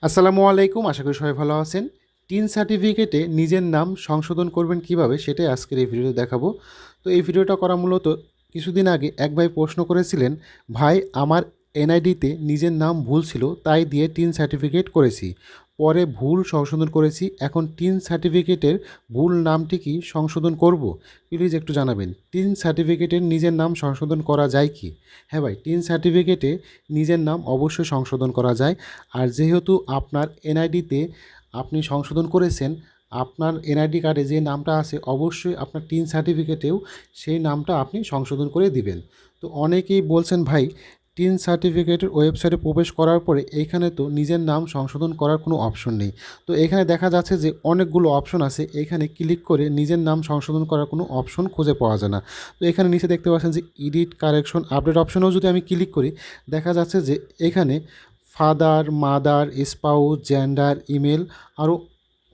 আসসালামু আলাইকুম। আশা করি সবাই ভালো আছেন। টিন সার্টিফিকেটে নিজের নাম সংশোধন করবেন কিভাবে সেটাই আজকের এই ভিডিওতে দেখাবো। তো এই ভিডিওটা করা মূলত কিছুদিন আগে এক ভাই প্রশ্ন করেছিলেন, ভাই আমার এনআইডিতে নিজের নাম ভুল ছিল তাই দিয়ে টিন সার্টিফিকেট করেছি। পরে ভুল সংশোধন করেছি। এখন টিন সার্টিফিকেটের ভুল নামটি কি সংশোধন করব? প্লিজ একটু জানাবেন। টিন সার্টিফিকেটের নিজের নাম সংশোধন করা যায় কি? হ্যাঁ ভাই, টিন সার্টিফিকেটে নিজের নাম অবশ্যই সংশোধন করা যায়। আর যেহেতু আপনার এনআইডিতে আপনি সংশোধন করেছেন, আপনার এনআইডি কার্ডে যে নামটা আছে অবশ্যই আপনার টিন সার্টিফিকেটেও সেই নামটা আপনি সংশোধন করে দিবেন। তো অনেকেই বলছেন, ভাই টিন সার্টিফিকেটের ওয়েবসাইটে প্রবেশ করার পরে এইখানে তো নিজের নাম সংশোধন করার কোনো অপশন নেই। তো এখানে দেখা যাচ্ছে যে অনেকগুলো অপশন আছে, এখানে ক্লিক করে নিজের নাম সংশোধন করার কোনো অপশন খুঁজে পাওয়া যায় না। তো এখানে নিচে দেখতে পাচ্ছেন যে এডিট, কারেকশন, আপডেট অপশনেও যদি আমি ক্লিক করি, দেখা যাচ্ছে যে এখানে father, mother, spouse, gender, email আরও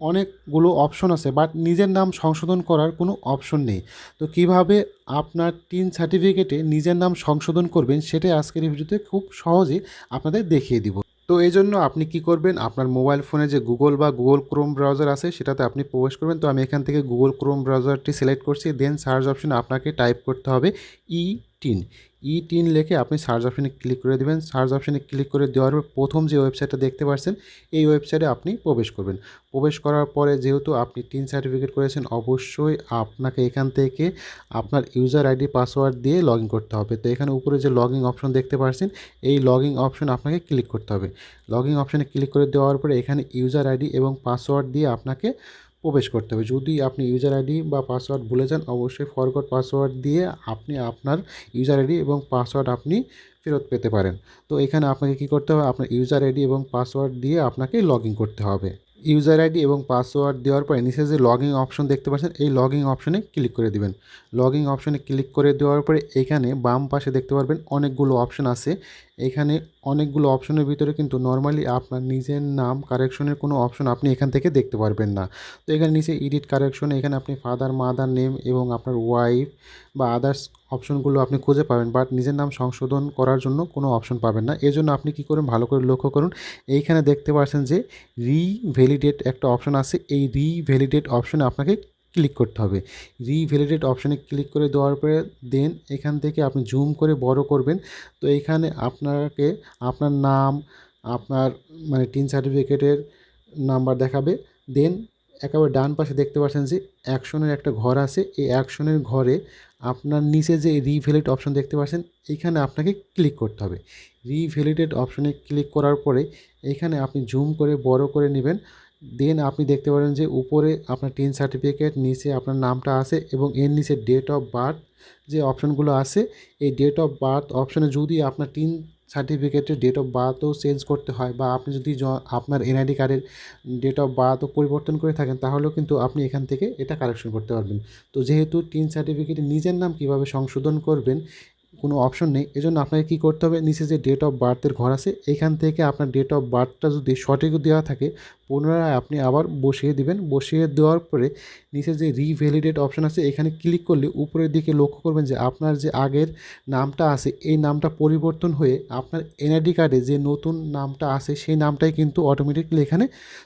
অনেকগুলো অপশন আছে, বাট নিজের নাম সংশোধন করার কোনো অপশন নেই। তো কিভাবে আপনার টিন সার্টিফিকেটে নিজের নাম সংশোধন করবেন সেটাই আজকের এই ভিডিওতে খুব সহজে আপনাদের দেখিয়ে দিব। তো এই জন্য আপনি কি করবেন, আপনার মোবাইল ফোনে যে গুগল বা গুগল ক্রোম ব্রাউজার আছে সেটাতে আপনি প্রবেশ করবেন। তো আমি এখান থেকে গুগল ক্রোম ব্রাউজারটি সিলেক্ট করছি, দেন সার্চ অপশনে আপনাকে টাইপ করতে হবে ই টিন। ই টিন লিখে আপনি সার্চ অপশনে ক্লিক করে দেবেন। সার্চ অপশনে ক্লিক করে দেওয়ার পর প্রথম যে ওয়েবসাইটটা দেখতে পাচ্ছেন এই ওয়েবসাইটে আপনি প্রবেশ করবেন। প্রবেশ করার পরে যেহেতু আপনি টিন সার্টিফিকেট করেছেন অবশ্যই আপনাকে এখান থেকে আপনার ইউজার আইডি পাসওয়ার্ড দিয়ে লগ ইন করতে হবে। তো এখানে উপরে যে লগ ইন অপশন দেখতে পাচ্ছেন এই লগ ইন অপশন আপনাকে ক্লিক করতে হবে। লগ ইন অপশনে ক্লিক করে দেওয়ার পরে এখানে ইউজার আইডি এবং পাসওয়ার্ড দিয়ে আপনাকে প্রবেশ করতে হবে। যদি আপনি ইউজার আইডি বা পাসওয়ার্ড ভুলে যান অবশ্যই ফরগট পাসওয়ার্ড দিয়ে আপনি আপনার ইউজার আইডি এবং পাসওয়ার্ড আপনি ফেরত পেতে পারেন। তো এখানে আপনাকে কি করতে হবে, আপনার ইউজার আইডি এবং পাসওয়ার্ড দিয়ে আপনাকে লগ ইন করতে হবে। ইউজার আইডি এবং পাসওয়ার্ড দেওয়ার পরে নিচে যে লগ ইন অপশন দেখতে পাচ্ছেন এই লগ ইন অপশনে ক্লিক করে দিবেন। লগ ইন অপশনে ক্লিক করে দেওয়ার পরে এখানে বাম পাশে দেখতে পারবেন অনেকগুলো অপশন আছে। এখানে অনেকগুলো অপশনের ভিতরে কিন্তু নর্মালি আপনার নিজের নাম কারেকশনের কোনো অপশন আপনি এখান থেকে দেখতে পারবেন না। তো এখানে নিচে এডিট কারেকশনে এখানে আপনি ফাদার, মাদার নেম এবং আপনার ওয়াইফ বা আদার্স অপশনগুলো আপনি খুঁজে পাবেন, বাট নিজের নাম সংশোধন করার জন্য কোনো অপশন পাবেন না। এজন্য আপনি কি করুন, ভালো করে লক্ষ্য করুন, এইখানে দেখতে পাচ্ছেন যে রিভ্যালিডেট একটা অপশন আছে। এই রিভ্যালিডেট অপশনে আপনাকে ক্লিক করতে হবে। রিভ্যালিডেট অপশনে ক্লিক করে দেওয়ার পরে দেন এখান থেকে আপনি জুম করে বড় করবেন। তো এখানে আপনাকে আপনার নাম, আপনার মানে টিন সার্টিফিকেটের নাম্বার দেখাবে। দেন একেবারে ডান পাশে দেখতে পাচ্ছেন যে অ্যাকশনের একটা ঘর আছে। এই অ্যাকশনের ঘরে আপনার নিচে যে রিভ্যালিড অপশন দেখতে পাচ্ছেন এইখানে আপনাকে ক্লিক করতে হবে। রিভ্যালিডেট অপশনে ক্লিক করার পরে এখানে আপনি জুম করে বড় করে নেবেন। দেন আপনি দেখতে পারেন যে উপরে আপনার টিন সার্টিফিকেট, নিচে আপনার নামটা আছে এবং এর নিচে ডেট অফ বার্থ যে অপশনগুলো আছে এই ডেট অফ বার্থ অপশনে যদি আপনার টিন সার্টিফিকেটের ডেট অফ বার্থও চেঞ্জ করতে হয় বা আপনি যদি আপনার এনআইডি কার্ডের ডেট অফ বার্থও পরিবর্তন করে থাকেন তাহলেও কিন্তু আপনি এখান থেকে এটা কারেকশন করতে পারবেন। তো যেহেতু টিন সার্টিফিকেটে নিজের নাম কিভাবে সংশোধন করবেন কোনো অপশন নেই, এজন্য আপনাকে কী করতে হবে, নিচে যে ডেট অফ বার্থের ঘর আছে এখান থেকে আপনার ডেট অফ বার্থটা যদি সঠিক দেওয়া থাকে পুনরায় আপনি আবার বসিয়ে দিবেন। বসিয়ে দেওয়ার পরে নিচে যে রিভ্যালিডেট অপশন আছে এখানে ক্লিক করলে উপরের দিকে লক্ষ্য করবেন যে আপনার যে আগের নামটা আছে এই নামটা পরিবর্তন হয়ে আপনার এনআইডি কার্ডে যে নতুন নামটা আছে সেই নামটাই কিন্তু অটোমেটিকলি এখানে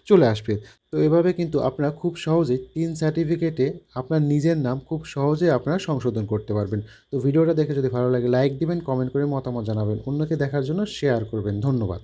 চলে আসবে। তো এভাবে কিন্তু আপনারা খুব সহজেই টিন সার্টিফিকেটে আপনার নিজের নাম খুব সহজে আপনারা সংশোধন করতে পারবেন। তো ভিডিওটা দেখে যদি ভালো লাগে লাইক দিবেন, কমেন্ট করে মতামত জানাবেন, অন্যকে দেখার জন্য শেয়ার করবেন। ধন্যবাদ।